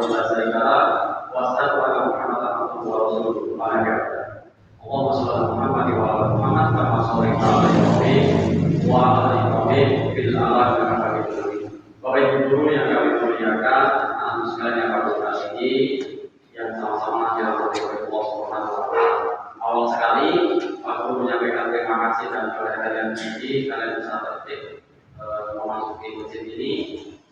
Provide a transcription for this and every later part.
wahdahu la syarika lah wa asyhadu anna Muhammadan abduhu wa rasuluh. Allahumma shalli ala Muhammad wa ala Muhammad kama shallaita ala Ibrahim wa ala Ibrahim fil alamin innaka Hamidum Majid. Bapak Ibu guru yang kami muliakan, anak sekalian yang kami kasihi, yang sama-sama dirahmati oleh Allah Subhanahu wa taala. Awal sekali Pak Guru menyampaikan terima kasih dan kalian kalian bisa tertib memasuki masjid ini.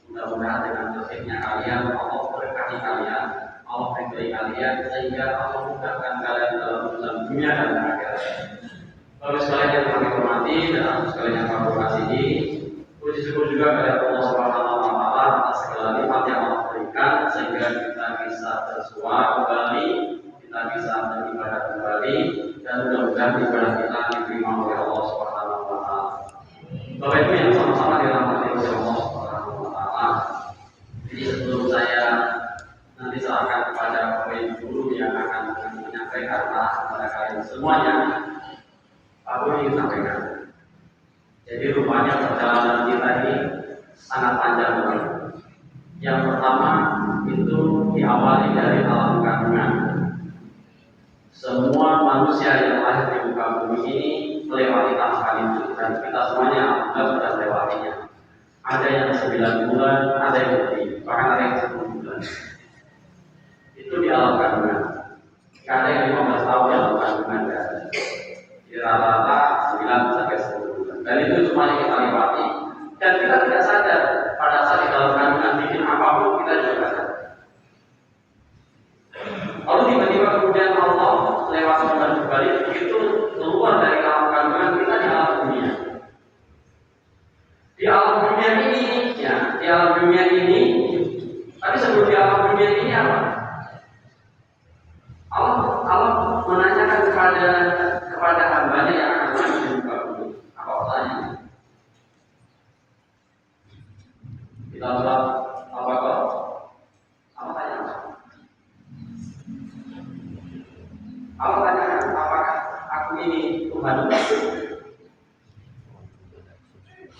Mudah-mudahan dengan tertibnya kalian Allah berkati kalian, Allah beri kalian sehingga Allah mudahkan kalian dalam urusan dunia dan akhirat. Bapak sekalian yang kami hormati dan anak sekalian yang kami kasihi, puji syukur juga kepada Allah Subhanahu wa taala atas segala nikmat yang Allah berikan sehingga kita bisa bersua kembali, kita bisa beribadah kembali, dan mudah-mudahan ibadah kita diterima oleh Allah Subhanahu wa taala. Bapak Ibu yang sama-sama dirahmati oleh Allah Subhanahu wa taala. Jadi sebelum saya nanti serahkan kepada Bapak Ibu guru yang akan menyampaikan kepada kalian semuanya, Pak Guru ingin sampaikan. Jadi rupanya perjalanan kita ini sangat panjang. Yang pertama itu diawali dari alam kandungan. Semua manusia yang lahir di muka bumi ini melewati tahapan itu dan kita semuanya sudah melewatinya. Ada yang 9 bulan, ada yang lebih, bahkan ada yang 10 bulan. Itu di alam kandungan. Ada yang 15 tahun di alam kandungan dan di rata-rata 9 sampai 10 bulan. Dan itu semuanya kita lewati. Dan kita tidak sadar pada saat di dalam kandungan bikin apapun kita juga tidak sadar. Lalu tiba-tiba kemudian Allah lewat dan berbalik begitu keluar dari alam kandungan kita di alam dunia. Di alam dunia ini, ya, di alam dunia ini. Tapi sebelum di alam dunia ini apa? Allah menanyakan kepada hambanya yang akan mati di muka bumi. Apa pertanyaannya? Kita surat Al-Baqarah. Apa tanya? Allah tanyakan, apakah aku ini Tuhan?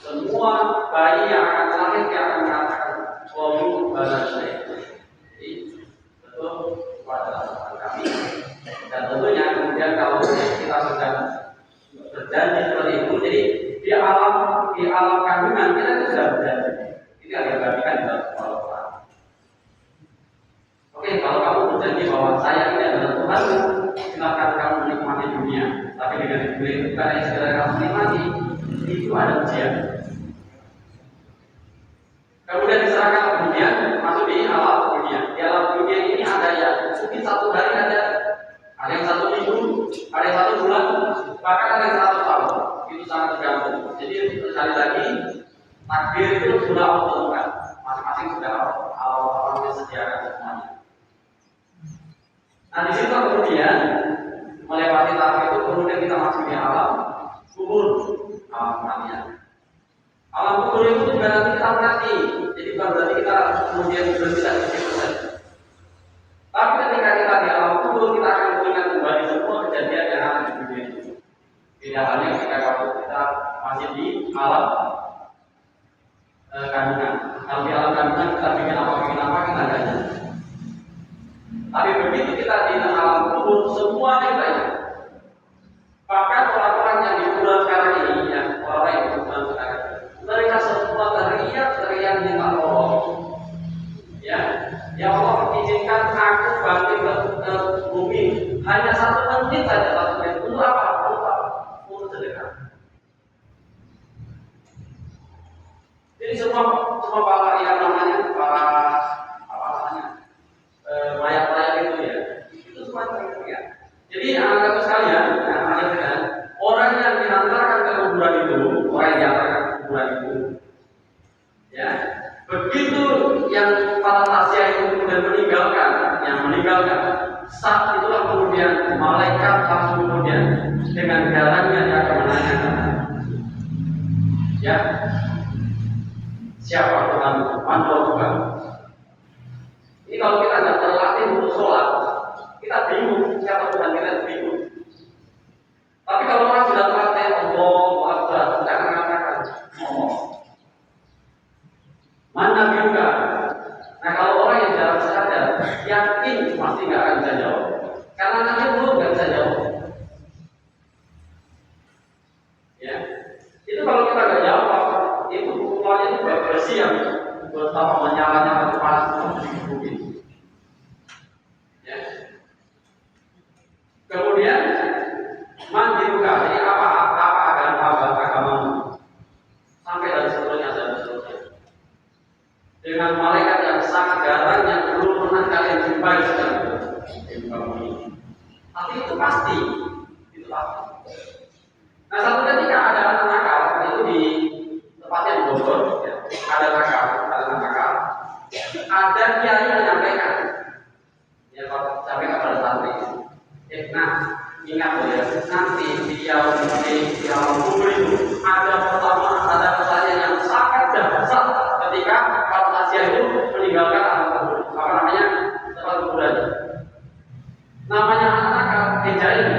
Semua bayi yang akan lahir dia akan mengatakan qalu bala saya. Jadi betul pada Tuhan kami. Dan tentunya kemudian kalau kita sudah berjanji seperti itu, jadi di alam kandungan kita itu sudah berjanji. Ini agak bagikan dalam Al-Quran. Oke, kalau kamu berjanji bahwa saya ini adalah Tuhan, silakan kamu menikmati dunia. Tapi dengan bukan yang segera kamu nikmati, itu ada ujian. Kemudian diserahkan ke dunia, masuk di alam dunia. Di alam dunia ini ada yang mungkin 1 hari ada yang 1 minggu, ada yang 1 bulan, bahkan ada yang 100 tahun. Itu sangat tergantung. Jadi sekali lagi takdir itu sudah Allah tentukan. Masing-masing sudah Allah sediakan semuanya. Nah di situ kemudian melewati tahap itu kemudian kita masuk di alam kubur, alam kematian. Alam kubur itu juga nanti kita mati, jadi bukan berarti kita kemudian berpisah di situ saja. Tapi ketika kita di alam kubur kita akan mengingat kembali semua kejadian yang ada di dunia ini. Tidak hanya ketika waktu kita masih di alam kandungan. Kalau di alam kandungan kita bikin apa kita nggak ada. Tapi begitu kita di alam kubur semuanya kita ingat. Bahkan orang-orang yang di kuburan sekarang ini, ya orang yang di kuburan sekarang, mereka semua teriak minta tolong. Ya Allah izinkan aku bangkit ke bumi hanya 1 menit saja, 1 menit. Untuk apa? Untuk sedekah. Jadi semua para yang namanya mayat-mayat itu ya, itu semua teriak. Jadi anak-anak sekalian, orang yang diantarkan ke kuburan itu, orang yang diantarkan ke kuburan itu, ya, begitu yang para tasya itu kemudian meninggalkan, saat itulah kemudian malaikat langsung kemudian dengan jalannya dia akan menanyakan, ya, siapa Tuhan? Mana Tuhan? Ini kalau kita tidak terlatih untuk sholat, kita bingung siapa Tuhan, kita bingung. Tapi kalau orang sudah terlatih, Allahu Akbar, tidak akan mengatakan ngomong. Mana juga? Nah kalau orang yang jarang sadar, Ya, itu kalau kita nggak jawab, itu hukumannya itu bersih yang betapa menyala-nyala panas di bumi. Ya. Kemudian mandi juga, ini apa agama sampai dan seterusnya. Dengan malaikat yang sangat garang yang belum pernah kalian jumpai sekalipun. Tapi itu pasti. Nah, satu ketika ada anak nakal itu di tempatnya di Bogor, ya, ada anak nakal, ada kiai menyampaikan, ya kalau sampaikan pada santri, nah ingat ya, nanti di yaum kubur itu ada pertanyaan yang sangat dahsyat ketika para manusia itu meninggalkan alam kubur, apa namanya tempat kuburan. Namanya anak nakal dijain.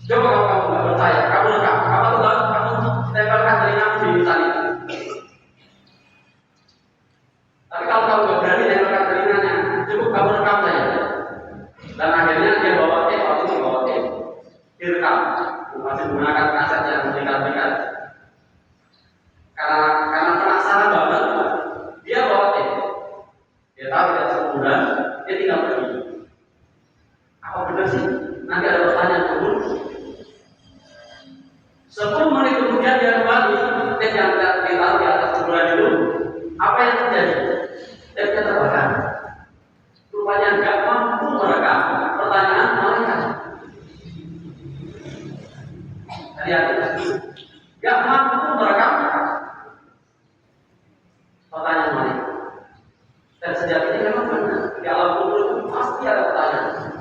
Coba kalau kamu nggak percaya, kamu rekam, kamu tempelkan telingamu di tali. Tapi kalau kamu nggak berani tempelkan telinganya, cukup kamu rekam saja. Dan akhirnya dia bawa tape, waktu itu bawa tape, direkam, masih menggunakan kaset yang meningkat-ningkat. Karena penasaran banget, dia bawa tape. Dia tahu tidak sebulan, dia tinggal pergi. Apa benar sih? Nanti ada pertanyaan kubur. 10 menit kemudian dia kembali, tape yang ditaruh di atas kuburan itu, apa yang terjadi? Tape-nya terbakar. Rupanya nggak mampu merekam pertanyaan malaikat. Lihat, nggak mampu merekam pertanyaan malaikat. Dan sejatinya memang benar, di alam kubur itu pasti ada pertanyaan.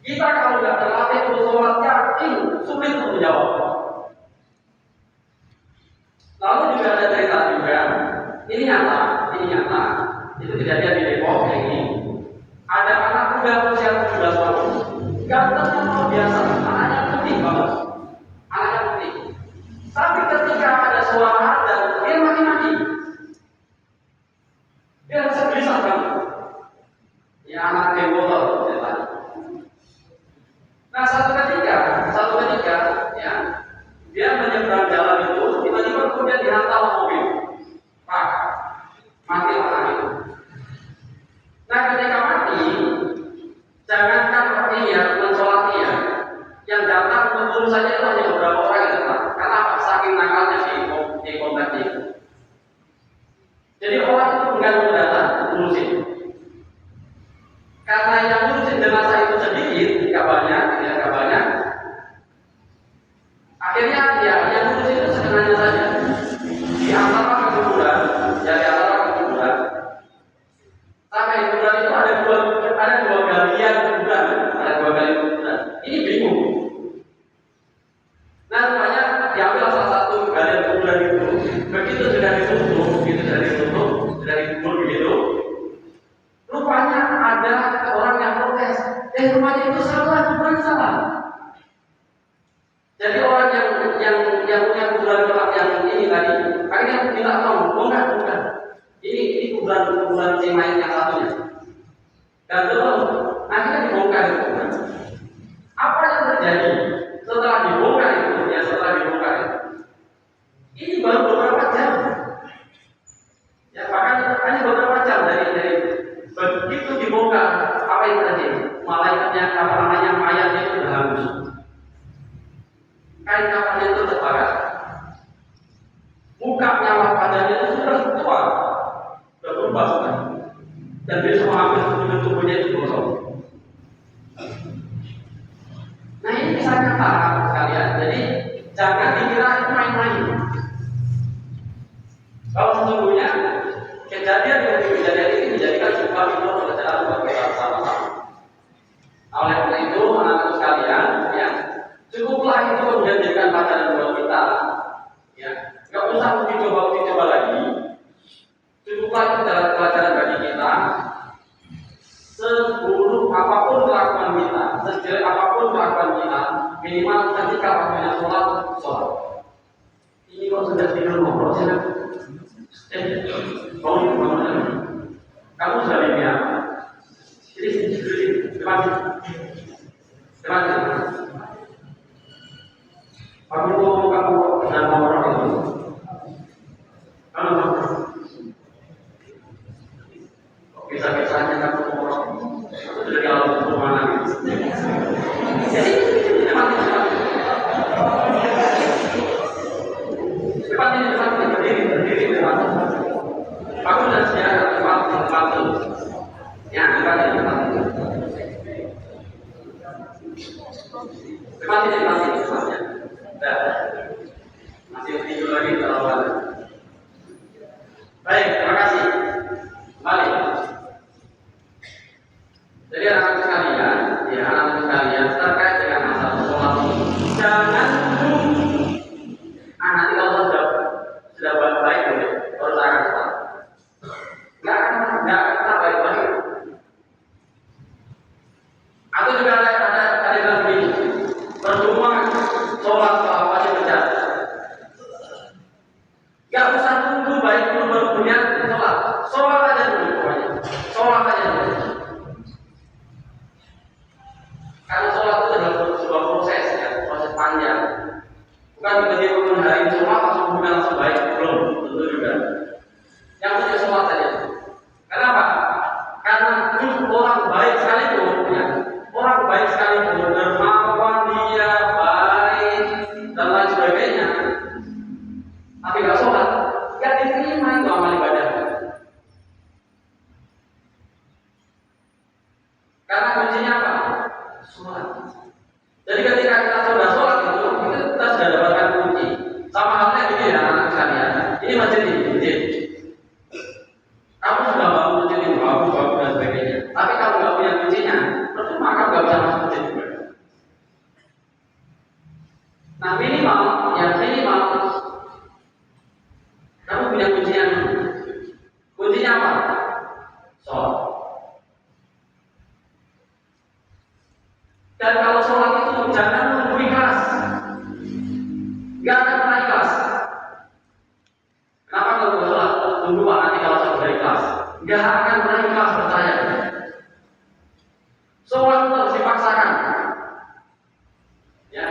Kita kalau nggak terlatih untuk sholat yakin sulit untuk menjawab. Lalu juga ada cerita juga, ini nyata, itu kejadian di Depok ini. Ada anak muda usia 17 tahun, gantengnya luar biasa, anaknya putih banget, Tapi ketika ada suara dan dia mati, dia gelisah banget. Ya anak kebotor, ceritanya. Nah satu ketika ya dia menyeberang jalan itu tiba-tiba kemudian dihantam mobil, mati orang itu. Nah ketika mati, jangankan mensolatinya, yang datang membunuh saja itu hanya beberapa orang yang datang. Karena apa? Saking nakalnya di kompleks itu. Jadi orang itu bukan datang ngurusin. Karena yang ngurusin jenazah itu sedikit, tidak banyak. Akhirnya yang ngurusin itu sekenanya saja. Di antara kuburan. Sampai di kuburan itu ada dua galian kuburan. Ini bingung. Nah, rupanya diambil salah satu galian kuburan itu. Begitu sudah ditutup, sudah dikubur begitu. Rupanya ada orang yang protes. Rupanya itu salah, kuburan salah. Jadi orang yang punya kuburan gelap yang ini tadi, akhirnya minta tolong, bukan. Ini kuburan si main yang satunya. Dan belum, akhirnya dibongkar itu. Apa yang terjadi setelah dibongkar itu? Ini baru beberapa jam. Ya bahkan hanya beberapa jam dari begitu dibongkar, apa yang terjadi? Malaikatnya, mayatnya itu sudah hangus. Kain kafannya itu terbakar. Mukanya, wajahnya itu sudah tua, sudah berubah sekali. Dan dia semua hampir tubuhnya itu gosong. Nah ini kisah nyata sekalian. Jadi jangan dikira itu main-main. Kalau sesungguhnya kejadian ini menjadikan sebuah hikmah pelajaran buat kita bersama-sama. Oleh karena itu, anak-anak sekalian, ya, cukuplah itu kemudian dijadikan pelajaran buat kita. Ya, nggak usah uji coba lagi. Cukuplah itu pelajaran bagi kita. Seburuk apapun kelakuan kita, sejelek apapun kelakuan kita, minimal ketika waktunya sholat. Ini kok sudah tidur ngobrol sih? Kamu sudah mimpi apa? Jadi depan. kamu dan orang itu. Kalau bisa-bisanya kamu orang itu dari alam kemana gitu. Jadi cepat ini berdiri depan. Aku dan sejarah tempat ya tempat ini. Tempatnya. Masih tidur lagi terlalu. Baik, terima kasih. Kembali. Jadi anak-anak sekalian, terkait dengan masalah sholat ini, jangan nanti kalau sudah baik, baru saya akan sholat. Nggak akan baik. Atau juga ada yang begini, percuma sholat apa aja berjalan. Nggak usah tunggu baik dulu baru kemudian sholat aja dulu pokoknya, sholat aja dulu. Karena sholat itu adalah sebuah proses ya, proses panjang. Bukan tiba-tiba menghadapi sholat langsung baik, belum tentu juga. Yang penting sholat saja. Kenapa? Karena orang baik sekalipun, ya, orang baik sekalipun dermawan dia baik dan lain sebagainya, tapi nggak sholat, nggak diterima itu amal ibadah. Karena kuncinya apa? Sholat. Jadi ketika kita sudah sholat itu kita sudah dapatkan kunci. Sama halnya gitu ya anak sekalian. Ini masjid. Kamu sudah bangun masjid ini bagus dan sebagainya. Tapi kalau nggak punya kuncinya, percuma kamu nggak bisa masuk masjid juga. Nah minimal kamu punya kuncinya. Kuncinya apa? Sholat. Dan kalau sholat itu jangan menunggu ikhlas, nggak akan pernah ikhlas. Kenapa kalau sholat tunggu nanti kalau sudah ikhlas? Nggak akan pernah ikhlas, percaya. Sholat itu harus dipaksakan, ya.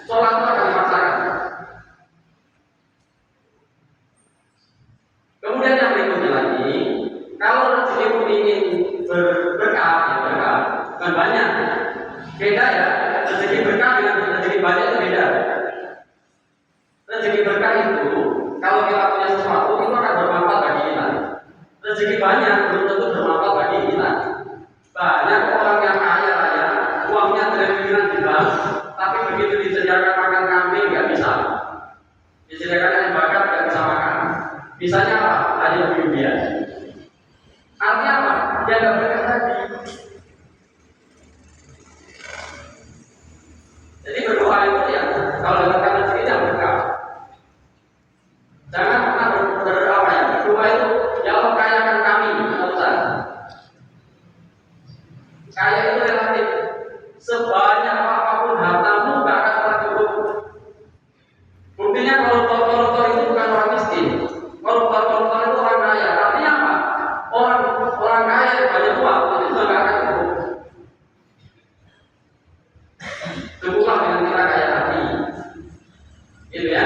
Sholat itu akan dipaksakan. Kemudian yang berikutnya lagi, kalau rezeki ingin berkah, bukan banyak. Beda ya, rezeki berkah dengan rezeki banyak itu beda. Rezeki berkah itu, kalau kita punya sesuatu itu akan bermanfaat bagi kita. Rezeki banyak belum tentu bermanfaat bagi kita. Banyak orang yang kaya raya, uangnya triliunan di bank, tapi begitu disediakan makan kambing nggak bisa, disediakan ayam bakar nggak bisa makan. Bisanya apa? Hanya dunia. Artinya apa? Dia nggak berkah lagi. Jadi berdoa itu ya, kalau dapatkan rezeki jangan berkah. Jangan pernah berdoa ya. Berdoa itu, ya Allah kayakan kami, Ustaz. Kaya itu relatif. Sebanyak apapun hartamu gak akan pernah cukup. Buktinya kalau koruptor itu bukan orang miskin. Koruptor itu orang kaya. Artinya apa? Orang kaya yang banyak uang itu juga gak akan cukup. Cukuplah dengan kita kaya hati, gitu ya,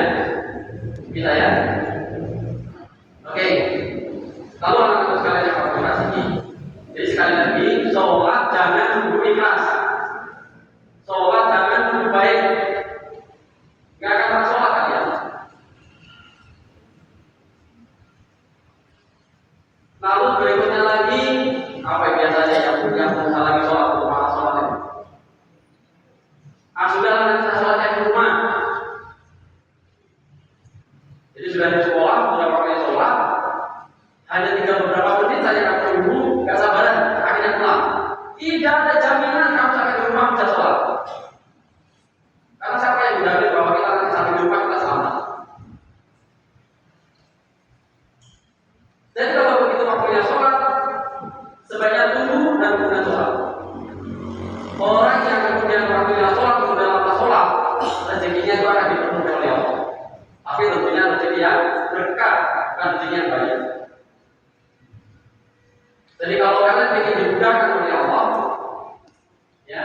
bisa ya. Oke. Lalu anak-anak sekalian yang aku kasih, jadi sekali lagi, sholat jangan tunggu ikhlas, sholat jangan tunggu baik, nggak akan pernah sholat kalian. Lalu berikutnya lagi, apa yang biasanya yang berusaha lagi sholat, malah sholat itu. Sudah nanti sholatnya di rumah. Jadi sudah di sekolah, sudah pakai sholat, hanya tinggal beberapa menit saja kamu ibu, nggak sabaran, akhirnya pulang. Tidak ada jaminan kamu sampai di rumah bisa sholat. Karena siapa yang menjamin bahwa kita nanti sampai di rumah kita selamat? Jadi kalau begitu waktunya sholat, sebaiknya tunggu dan kemudian sholat. Orang yang kemudian waktunya sholat kemudian lama sholat, rezekinya itu akan dipenuhi oleh Allah. Tapi tentunya rezeki yang berkah, bukan rezeki yang banyak. Jadi kalau kalian ingin dimudahkan oleh Allah, ya,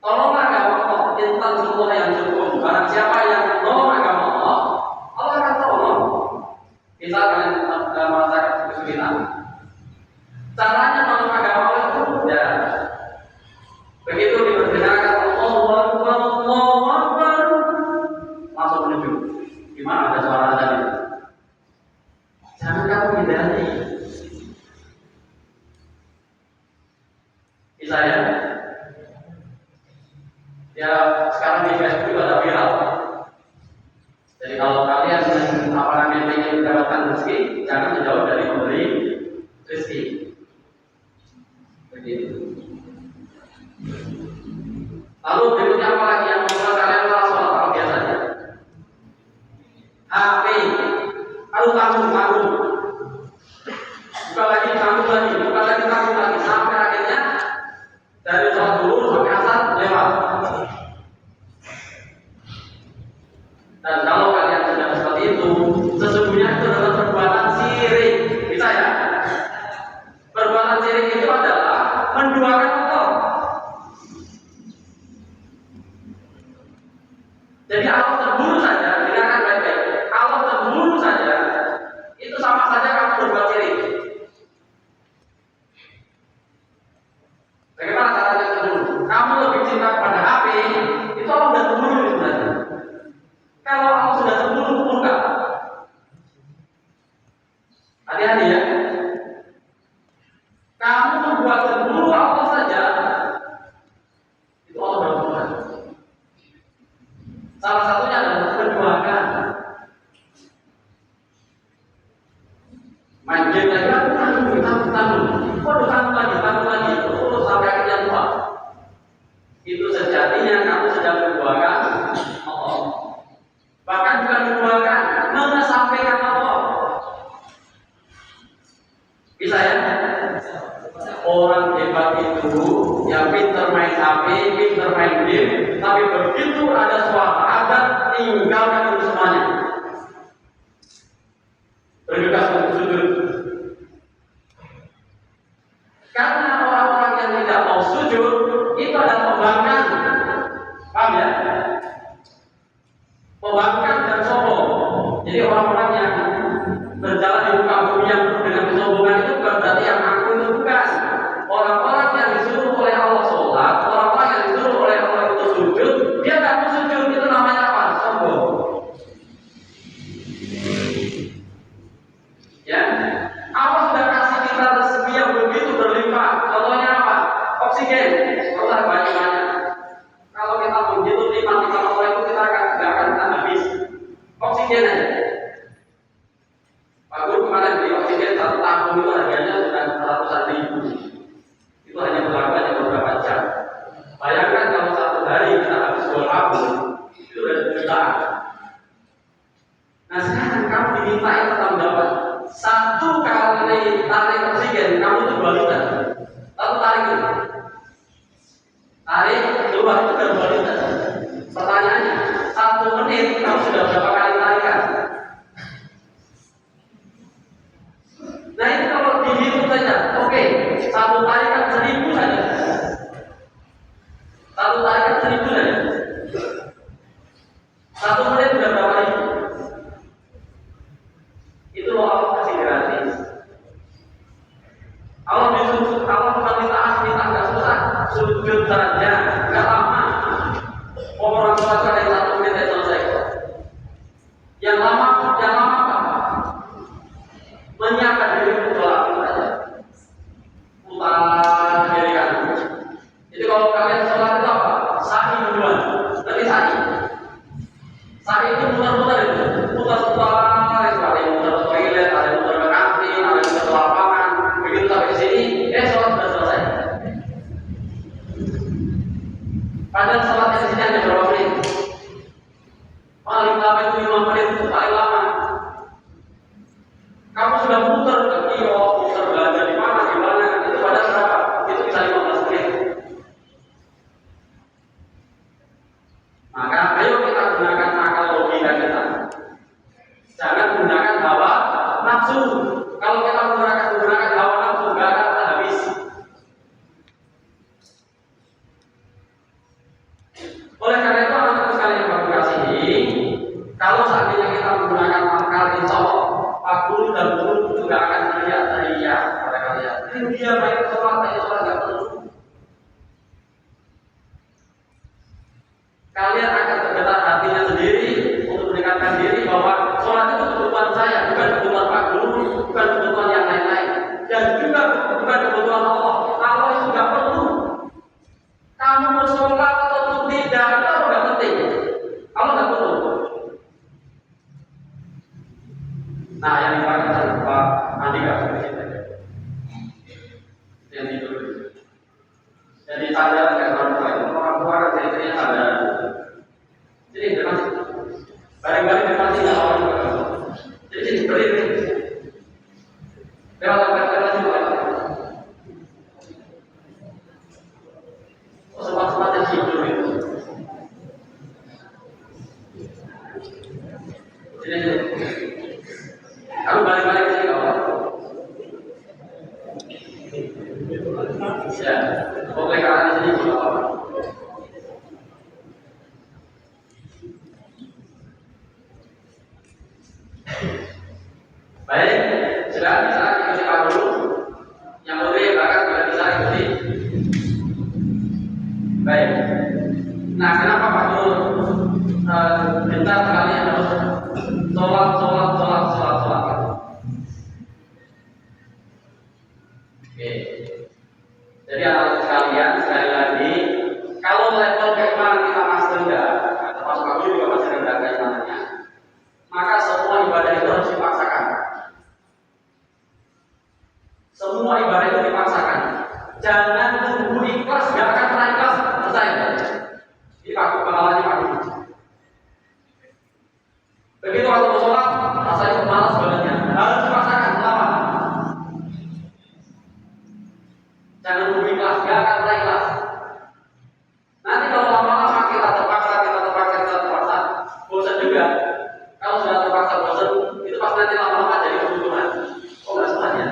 tolonglah ya Allah, intan semua yang cukup. Barang siapa yang kalau kalian apalagi ingin mendapatkan rezeki, jangan menjauh dari memberi rezeki. Begitu. Lalu berikutnya apa lagi yang membuat kalian malas sholat kalau biasanya? HP, lalu tanggung, buka lagi, tanggung lagi, sampai akhirnya dari sholat dulu sampai asar lewat. Dan kalau kalian sudah seperti itu, sesungguhnya itu adalah perbuatan syirik. Bisa ya? Perbuatan syirik itu adalah menduakan Allah. Jadi Allah cemburu saja, dengarkan baik-baik. Allah cemburu saja, itu sama saja kamu berbuat syirik. Bagaimana caranya cemburu? Kamu lebih cinta kepada HP, itu Allah sudah cemburu sebenarnya. Kalau Allah sudah cemburu, bukan. Hati-hati ya. Kamu membuat cemburu Allah saja, itu Allah sudah cemburu. Salah satunya adalah menduakan. Main game lagi, tanggung. Waduh, tanggung lagi. Terus sampai akhirnya tua. Itu sejatinya kamu sedang menduakan Allah. Bahkan bukan menduakan, mengesampaikan Allah. Bisa ya? Orang hebat itu yang pinter main HP, pinter main game, tapi begitu ada suara azan, tinggalkan itu semuanya. Bergegas untuk sujud. Karena orang-orang yang tidak mau sujud itu adalah pembangkang. Paham ya? Pembangkang dan sombong. Jadi orang-orang yang berjalan di muka bumi yang dengan kesombongan itu bukan berarti yang aku itu bukan. Orang-orang yang disuruh oleh Allah sholat, orang-orang yang disuruh oleh Allah itu sujud, dia tidak mau sujud, itu namanya apa? Sombong. Ya, Allah sudah kasih kita rezeki yang begitu berlimpah. Contohnya apa? Oksigen. Allah banyak-banyak. Kalau kita begitu nikmati Allah itu kita akan habis. Oksigen aja. Pak Guru kemarin beli oksigen 1 tabung itu harganya sudah ratusan ribu. Itu hanya berlaku hanya beberapa jam. Bayangkan kalau 1 hari kita habis 2 tabung, itu sudah jutaan. Nah sekarang kamu diminta itu tanggung jawab. 1 kali tarik oksigen kamu itu 2 liter. Lalu tarik itu. Tarik keluar itu kan 2 liter. Pertanyaannya, 1 menit kamu sudah berapa kali tarikan? Nah itu kalau dihitung saja, oke, 1 tarikan 1000 saja. 1 tarikan 1000 saja. 1 menit sudah berapa ribu? Itu loh Allah kasih gratis. Allah disuruh, Allah bukan minta nggak susah, sujud saja, nggak lama. Orang sholat kali 1 menit saja selesai. Yang lama apa? Menyiapkan diri untuk sholat saja. Putar diri kanan. Jadi kalau kalian sholat itu apa? Sa'i duluan. Nanti sa'i. Sa'i itu putar-putar itu. Putar-putar. Ada yang putar ke toilet, ada yang putar ke kantin, ada yang putar ke lapangan. Begitu sampai ke sini, sholat sudah selesai. Padahal sholatnya di sini hanya berapa menit? Paling lama itu 5 menit itu paling lama. Kamu sudah putar ke kios, putar belanja di mana, itu pada berapa? Itu bisa 15 menit. Maka ayo kita gunakan akal logika kita. Jangan gunakan hawa nafsu. Kalau kita menggunakan hawa nafsu, nggak akan habis. Oleh karena itu anak-anak sekalian yang berkasih, kalau seandainya kita menggunakan akal, insya Allah Pak Guru dan Guru itu nggak akan teriak pada kalian. Ini dia baik sholat nggak perlu. Kalian akan tergetar hatinya sendiri untuk mendekatkan diri bahwa sholat itu kebutuhan saya, bukan kebutuhan Pak Guru, bukan kebutuhan yang lain-lain, dan juga bukan kebutuhan Allah. Allah itu nggak perlu. Kamu mau sholat atau tidak, itu nggak penting. Allah nggak perlu. Nah, yang dipakai Pak Andika yang tidur. Jadi sadar nggak orang tua kan ceritanya sadar. Jadi memang barang-barang memang tidak orang tua. Jadi berdiri. Lewat lewat juga. Sempat-sempat yang tidur itu. Jadi kalau balik-balik sih kalau ya, boleh karena di sini juga apa? Baik, sudah bisa ikuti Pak dulu. Yang boleh bahkan tidak bisa ikuti. Baik. Nah, kenapa Pak dulu minta sekali harus sholat. Oke. Jadi anak sekalian, sekali lagi, kalau level keimanan kita masih rendah, termasuk aku juga masih rendah keimanannya, maka semua ibadah itu harus dipaksakan. Semua ibadah itu dipaksakan. Jangan tunggu ikhlas, gak akan pernah ikhlas. Selesai. Ini Pak kepalanya Pak. Begitu waktu sholat, rasanya malas badannya. Harus dipaksakan lama. Jangan tunggu ikhlas, gak akan pernah ikhlas. Nanti kalau lama-lama kita terpaksa, bosan juga. Kalau sudah terpaksa bosan, itu pas nanti lama-lama jadi kebutuhan. Oh nggak salahnya.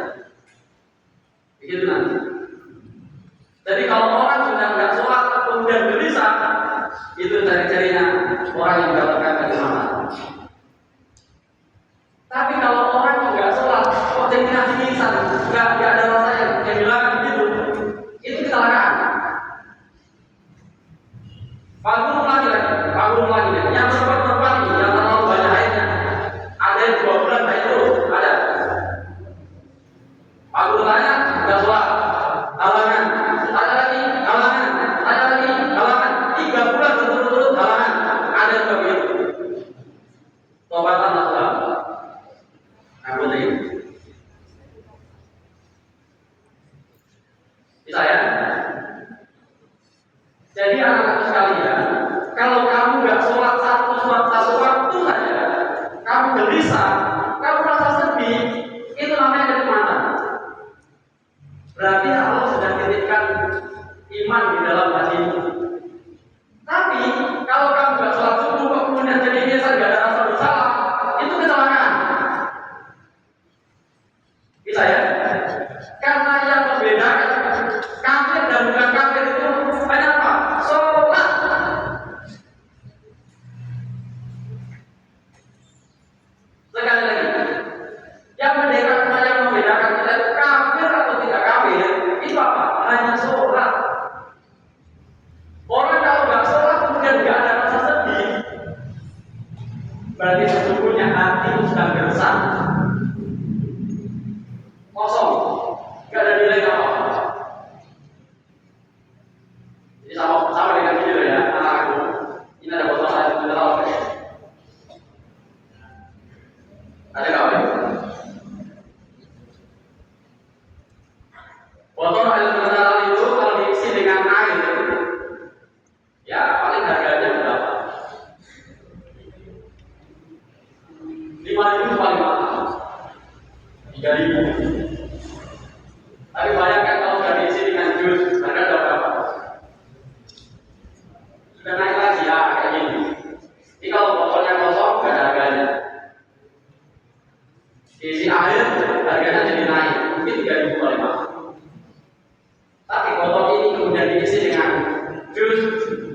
Begitu nanti. Jadi kalau orang sudah nggak sholat, kemudian gelisah, itu ciri-cirinya orang yang mendapatkan keimanan. Tapi kalau orang yang nggak sholat, kok jadi gelisah, nggak ada rasa yang kehilangan gitu, itu kecelakaan. Bangun lagi. Yang perempuan ini, yang terlalu banyak airnya, ada yang 2 bulan haid terus, ada. Bangun tanya, nggak sholat, halangan, tanya lagi, halangan, 3 bulan berturut-turut halangan, ada yang begitu. Tobatan Allah. Aku ini. Bisa ya? Jadi anak-anak sekalian, kalau kamu nggak sholat satu waktu saja, kamu gelisah, kamu rasa sedih, itu namanya keimanan. Berarti Allah sudah titipkan iman di dalam hatimu. Tapi kalau kamu nggak sholat subuh, kemudian jadi biasa nggak ada rasa bersalah, itu kecelakaan. Bisa ya? Karena yang membedakan kafir dan bukan kafir itu hanya apa? Sholat. Sekali lagi, yang membedakan kita itu kafir atau tidak kafir itu apa? Hanya sholat. Orang kalau nggak sholat kemudian nggak ada rasa sedih, berarti sesungguhnya hati itu sedang gersang, kosong, nggak ada nilai apa-apa. Jadi sama dengan video ya, anak aku. Ini ada botol air mineral. Ada nggak apa? Botol air mineral itu kalau diisi dengan air, ya paling harganya berapa? 5.000 paling mahal, 3.000. Tapi bayangkan kalau sudah diisi dengan jus, harga berapa? Sudah naik lagi ya kayak gini. Ini kalau botolnya kosong nggak ada harganya. Diisi air harganya jadi naik, mungkin 3.000 paling mahal. Tapi botol ini kemudian diisi dengan jus,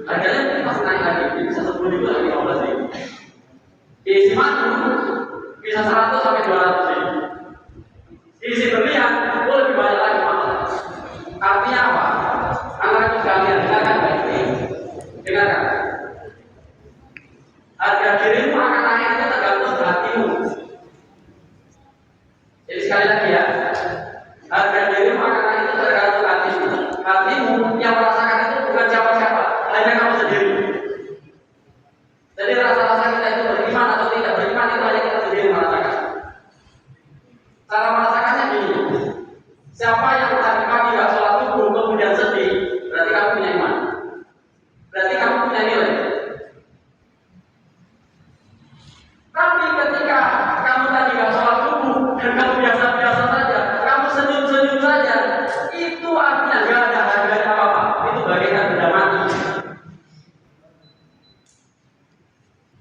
harganya masih naik lagi, bisa 10.000 lagi 15.000. Diisi madu bisa 100 sampai 200.000. Diisi berlian itu lebih banyak lagi mahal. Artinya apa? Anak sekalian dengarkan baik-baik. Dengarkan. Harga dirimu akan naik itu tergantung hatimu. Jadi sekali lagi ya, harga dirimu akan naik itu tergantung hatimu. Hatimu yang merasakan itu bukan siapa-siapa, hanya kamu sendiri. Jadi rasa-rasa kita itu beriman atau tidak beriman itu hanya kita sendiri merasakan.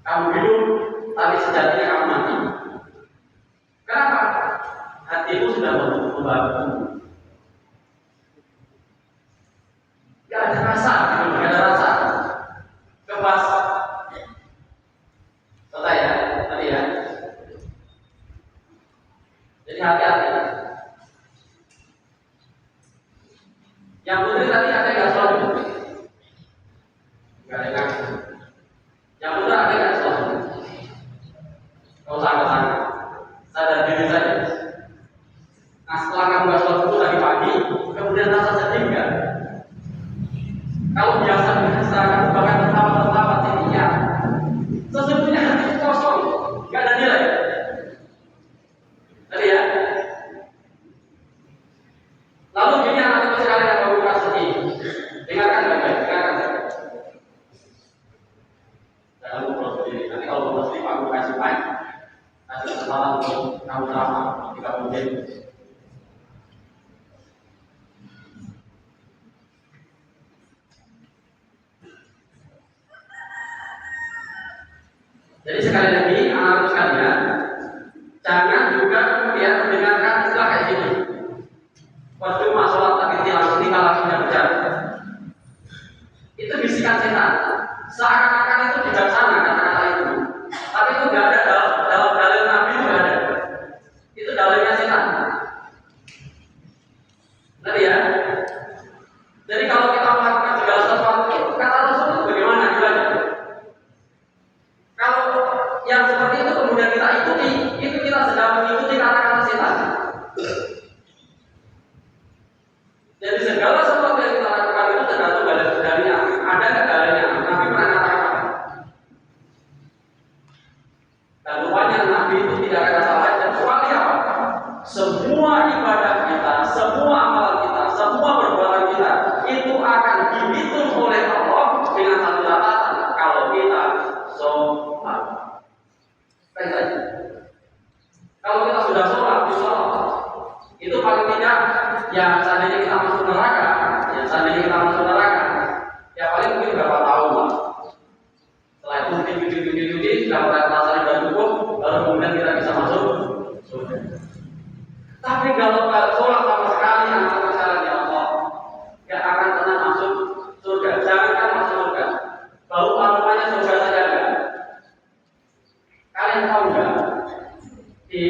Kamu hidup, tapi sejatinya kamu mati. Kenapa? Hatimu sudah membantu. Gak ada rasa, gitu. Gak ada rasa. Kepas. Selesai ya, tadi ya. Jadi hati-hati. Yang putri tadi ada nggak sholat? Nggak ada kan? Yang putra ada nggak sholat? Kau sangat sadar diri saja. Nah setelah kamu nggak sholat itu tadi pagi, kemudian rasa sedih nggak? Kalau biasa kamu bahkan tertawa sedihnya, sesungguhnya hati itu kosong, nggak ada nilai. Tadi ya. Lalu gini anak-anak sekalian yang mau buka sedih, dengarkan baik-baik, dengarkan baik. Jangan lupa sendiri. Nanti kalau lupa sendiri, aku kasih mic, kasih kesempatan untuk kamu ceramah 30 menit. Jadi sekali lagi anak-anak sekalian, jangan juga kemudian mendengarkan istilah kayak gini. Percuma sholat tapi tinggal langsung berjalan. Itu bisikan setan. Seakan-akan itu bijaksana kata-kata itu. Tapi itu nggak ada dalam dalil Nabi itu nggak ada. Itu dalilnya setan. Tadi ya. Jadi kalau kita melakukan segala sesuatu, kata Rasul itu bagaimana gimana? Kalau yang seperti itu kemudian kita ikuti, itu kita sedang mengikuti kata-kata setan. Jadi segala sesuatu yang kita lakukan itu tergantung dalilnya. Ada nggak dalilnya? Nabi pernah katakan apa? Dan rupanya Nabi itu tidak ada kata lain kecuali apa? Semua ibadah kita, semua amalan kita, semua perbuatan kita itu akan dihitung oleh Allah dengan satu catatan kalau kita sholat. Baik. Kalau kita sudah sholat, itu paling tidak ya seandainya kita masuk neraka, ya paling mungkin berapa tahun lah. Setelah itu mungkin dapat rasanya sudah cukup, baru kemudian kita bisa masuk surga. Tapi kalau sholat sama sekali anak-anak sekalian ya Allah, gak akan pernah masuk surga. Jangankan masuk surga, bau aromanya surga saja enggak. Kalian tahu nggak di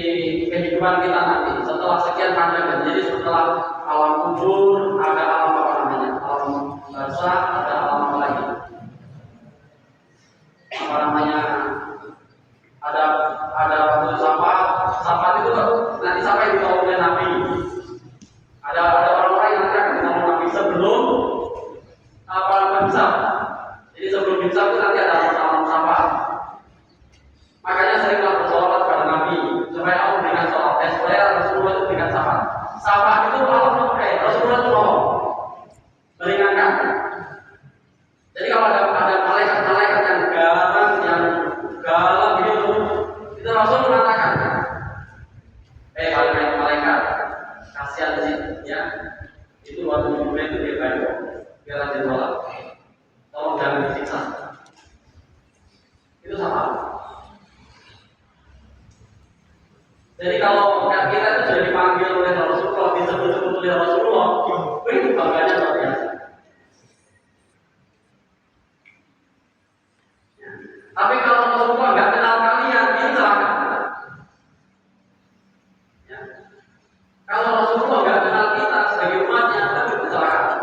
kehidupan kita nanti setelah sekian panjang, jadi setelah alam kubur ada alam apa namanya, alam barzakh, ada alam apa lagi, apa namanya, ada waktu sahabat itu nanti sampai ditolong oleh Nabi. Ada orang-orang yang nanti akan ditolong Nabi sebelum apa namanya. Jadi sebelum hisab itu nanti ada alam sahabat. Makanya seringlah bersolawat kepada Nabi supaya Allah berikan sholat, supaya Rasulullah itu berikan sahabat. Sahabat itu Allah memakai, Rasulullah itu mau meringankan. Jadi kalau ada malaikat yang galak gitu, itu Rasul mengatakan, malaikat, kasihan sih, ya, itu waktu hidupnya itu dia baik, dia rajin sholat, tolong jangan disiksa. Itu sama. Jadi kalau kita itu sudah dipanggil oleh Rasulullah, disebut-sebut oleh Rasulullah, itu bangganya luar biasa. Tapi kalau Rasulullah nggak kenal kalian, ini celaka. Ya. Kalau Rasulullah nggak kenal kita sebagai umatnya, itu kecelakaan.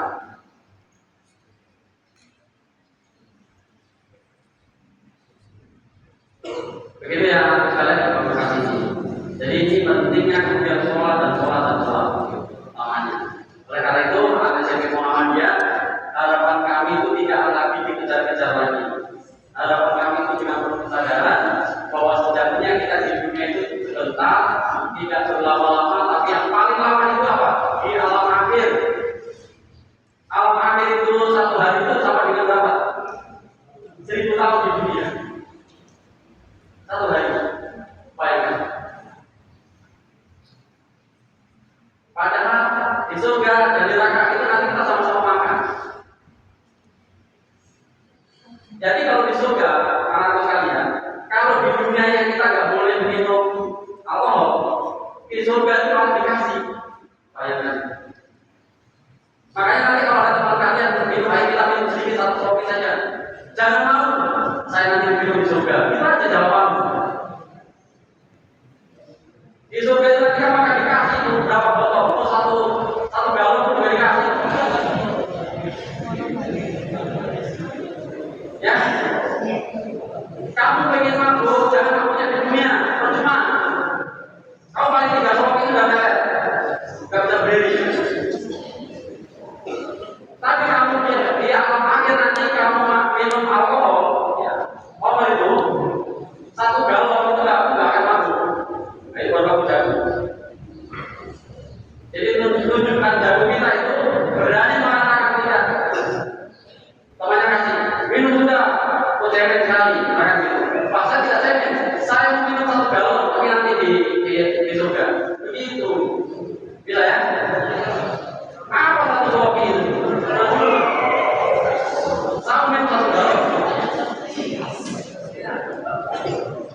Begitu ya, sekalian Bapak kasih. Jadi ini pentingnya kemudian sholat utamanya. Oleh karena itu, ada SMP Muhammadiyah, harapan kami itu tidak lagi dikejar-kejar lagi. Harapan kami itu dengan penuh kesadaran bahwa sejatinya kita di dunia itu sebentar, tidak berlama-lama, tapi yang paling lama itu apa? Di alam akhir. Alam akhir itu satu hari itu sama dengan berapa? 1000 tahun di dunia. Satu hari. Bayangkan. Padahal di surga dan di neraka itu nanti kita sama-sama makan. Jadi kalau di surga, anak-anak sekalian,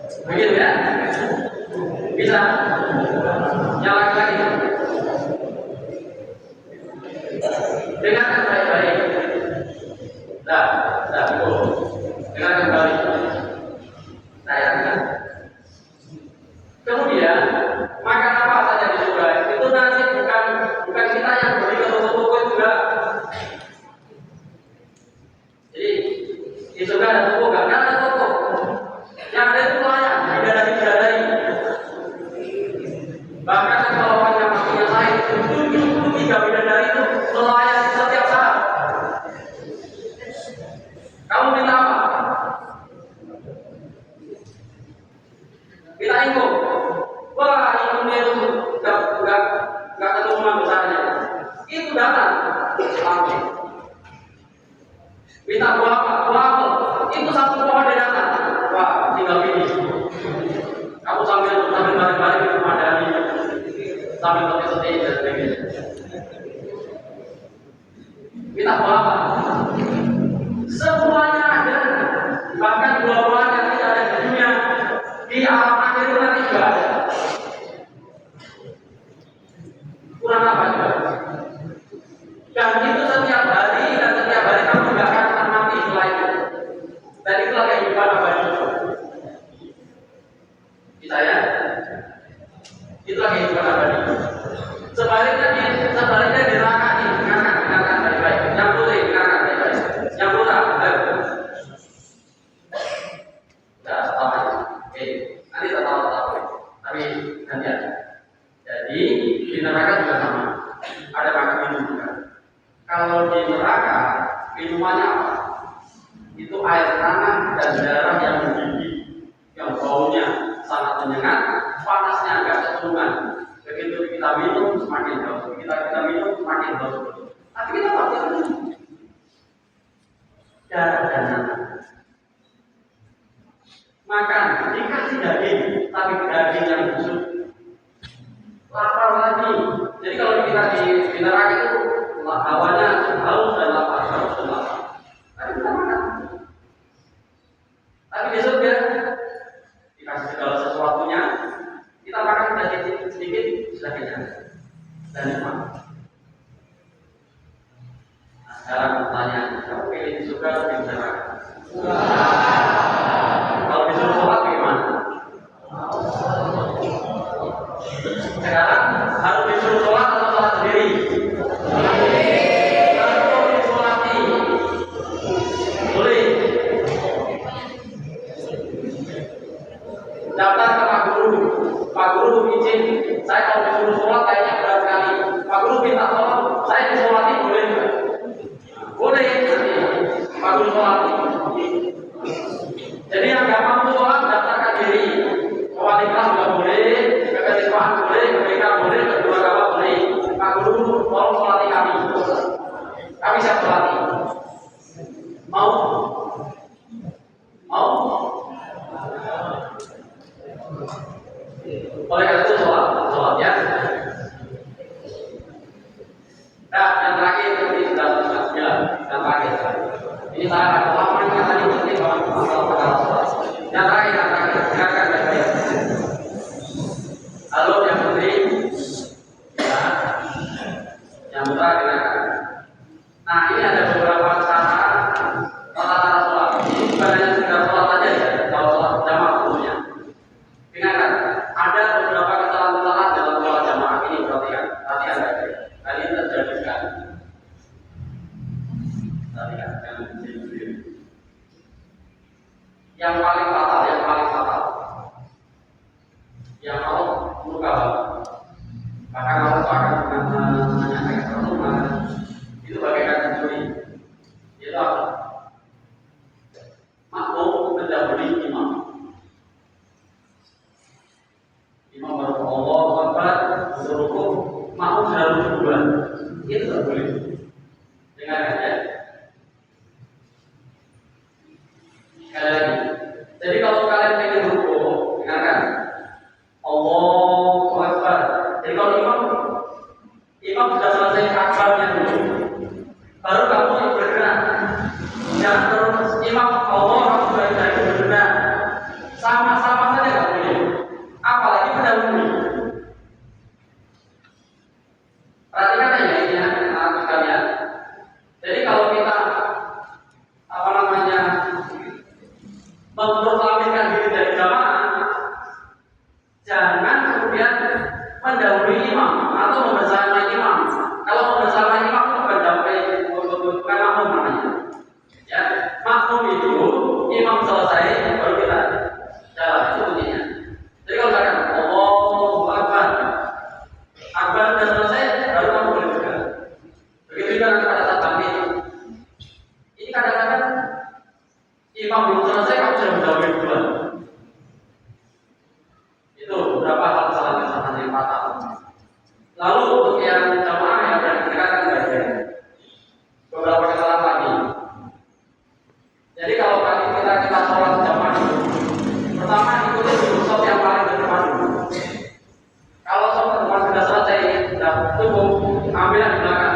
Begitu ya? Bisa? Yang laki-laki dengarkan baik-baik. Cukup. Dengarkan baik. Saya dengar. Kemudian makan apa saja di surga itu nanti bukan kita yang beli ke toko-toko juga. Jadi di surga ada toko, kan ada toko. Yang ada itu pelayan, bidadari. Bahkan kalau yang maksudnya saya 73 bidadari itu melayani setiap saat. Kamu minta apa? Kita ingin. Wah, ilmunya itu enggak ketemu besarnya. Itu datang. Oke. Minta buah apa? Buah apel. Itu satu pohon dia datang. Wah, tinggal pilih. Kamu sambil balik-balik itu madani, sambil peti-peti dan sebagainya. Minta buah apa? Semuanya ada. Bahkan buah-buahan yang tidak ada di dunia di alam akhir itu nanti juga ada. Kurang apa juga? Dan itu setiap hari kamu tidak akan mati setelah itu. Dan itulah kehidupan abadi. Bisa ya? Itulah kehidupan abadi. Sebaliknya di neraka nih, dengarkan baik-baik. Yang putih, dengarkan baik-baik. Yang putih, ayo. Sudah, sama aja. Oke, nanti tahu. Tapi gantian. Jadi di neraka juga sama. Ada makan minum juga. Kalau di neraka minumannya apa? Itu air tanah dan darah yang mendidih, yang baunya sangat menyengat, panasnya agak kecenderungan. Begitu kita minum semakin haus, kita minum semakin haus. Tapi kita pasti minum darah dan nanah. Makan dikasih daging, tapi daging yang busuk. Lapar lagi. Jadi kalau kita di neraka itu hawanya haus dan lapar, tapi kita makan. Tapi di surga dikasih segala sesuatunya, kita makan sedikit sudah kenyang dan nikmat. Nah, sekarang pertanyaan, kamu pilih di surga atau di neraka? Kalau disuruh sholat bagaimana? Sekarang harus disuruh sholat atau sholat sendiri? Harus disolati. Boleh. Daftar ke Pak Guru izin. Saya kalau disuruh sholat kayaknya berat sekali. Pak Guru minta tolong, saya disolati boleh nggak? Boleh. Pak Guru sholati. Jadi yang nggak mampu sholat daftarkan diri. Wali kelas juga boleh, kekasihwan boleh, mereka boleh, kedua kawan boleh. Pak Guru tolong sholati kami. Kami siap sholati. Mau? Oleh karena itu sholat ya. Nah, yang terakhir tadi sudah ya, yang terakhir. Ini saya lama ini tadi penting banget masalah sholat. Yang terakhir, dengarkan baik-baik. Halo yang putri, ya, yang putra dengarkan. Nah, ini ada beberapa cara tata sholat. Ini bukan hanya sekedar sholat saja ya, kalau sholat jamaah tentunya. Dengarkan, ada beberapa Jangan kemudian mendahului imam atau membersamai imam. Kalau membersamai imam itu bukan makmum namanya. Ya, makmum itu imam selesai baru kita jalan, itu bunyinya. Jadi kalau misalkan Allahu Akbar, Akbar sudah selesai, baru kamu boleh bergerak. Begitu juga nanti pada saat bangkit. Ini kadang-kadang imam belum selesai, kamu sudah mendahului duluan. Itu beberapa hal kesalahan yang fatal. Lalu untuk yang jamaah yang berdekatan bagian beberapa kesalahan lagi. Jadi kalau kita sholat jamaah itu, pertama ikuti dulu sholat yang paling depan dulu. Kalau sholat depan sudah selesai, sudah cukup, ambil yang di belakang.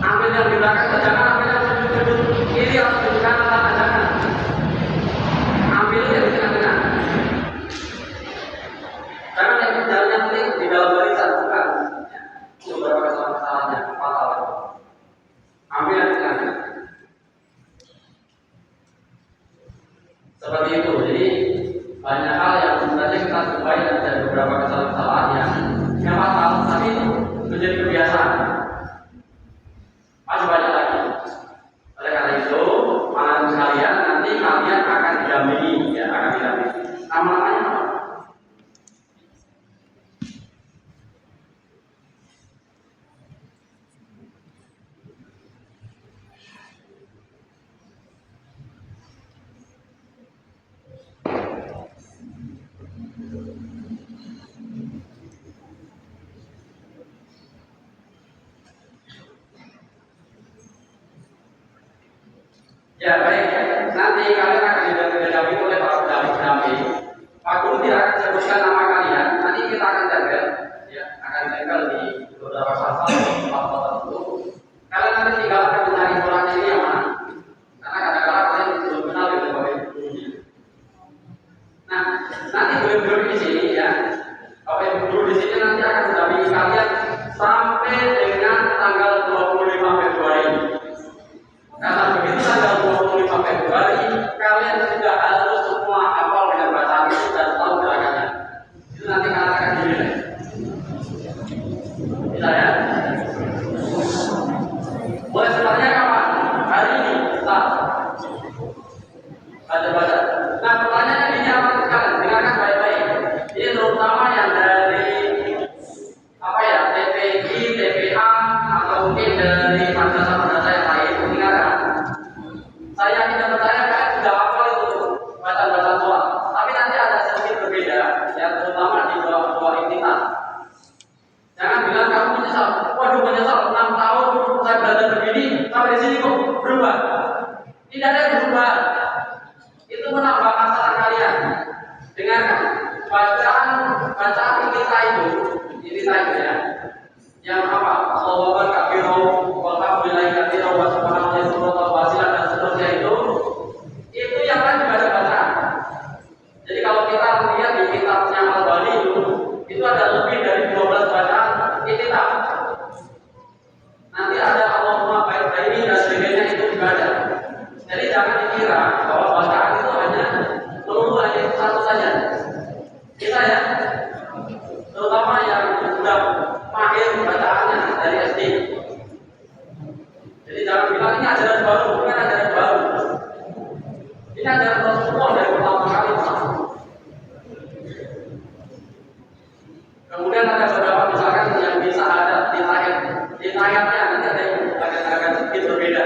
Ambil yang di belakang, jangan ambil yang sudut kiri atau sudut kanan, jangan. Ambil yang di tengah-tengah. Karena yang jalannya penting di dalam barisan bukan. Itu beberapa kesalahan-kesalahannya fatal. Ambil yang di tengah. Seperti itu. Jadi banyak hal yang sebenarnya kita jumpai ada beberapa kesalahan-kesalahan yang fatal, tapi itu menjadi kebiasaan. Masih banyak lagi. Oleh karena itu, malam sekalian nanti kalian akan didampingi, ya akan didampingi. Nama-namanya apa? Ya baik, nanti kalian akan didampingi oleh para pendamping. Pak Guru tidak akan sebutkan nama kalian, nanti kita akan jaga, ya akan jaga di beberapa saat tertentu. Kalian nanti tinggal akan mencari polanya ini yang mana, karena kadang-kadang kalian belum kenal dengan bapak gurunya. Nah, nanti guru-guru di sini ya, bapak guru di sini nanti akan mendampingi kalian sampai dengan tanggal 25 Februari. Karena begitu tanggal 25 Februari, kalian sudah harus semua hafal dengan bacaan itu dan tahu gerakannya. Itu nanti kalian akan dinilai. Bisa ya? Mulai sebenarnya kapan? Hari ini, start. Baca-baca. Nah, pertanyaannya ini apa sekalian? Dengarkan baik-baik. Ini terutama yang dari apa ya? TPI, TPA, atau mungkin dari madrasah-madrasah yang lain. Dengarkan. Saya tidak percaya kalian sudah hafal itu bacaan-bacaan sholat. Tapi nanti ada sedikit berbeda, yang terutama di dua entitas. Jangan bilang kamu menyesal. Waduh menyesal 6 tahun saya belajar begini sampai di sini kok berubah. Tidak ada yang berubah. Itu menambah masalah kalian. Dengarkan bacaan entitas itu ya. Yang apa? Allahu Akbar kabiru walhamdulillahi katsiran wa subhanallahi wasilan dan seterusnya itu yang lain juga ada bacaan. Jadi kalau kita lihat di kitabnya Al-Bani itu ada lebih dari 12 bacaan ititab. Nanti ada Allahumma baik ini dan sebagainya itu juga ada. Jadi jangan dikira bahwa bacaan itu hanya melulu hanya itu satu saja. Kita ya, terutama yang sudah mahir bacaannya dari SD. Jadi jangan bilang ini ajaran baru, bukan ajaran baru. Ini ajaran Rasulullah dari pertama kali. Kemudian ada beberapa misalkan yang bisa ada di tayatnya nanti ada yang agak sedikit berbeda.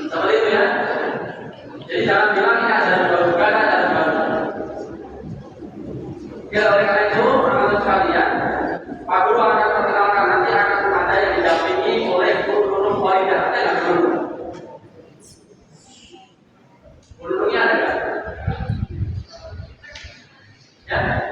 Seperti itu ya. Jadi jangan bilang ini ajaran baru, bukan ajaran baru. Ya oleh karena itu, teman-teman sekalian, Pak Guru akan perkenalkan nanti akan ada yang didampingi oleh guru-guru walidah. Ada nggak guru? Gurunya ada nggak? Ya.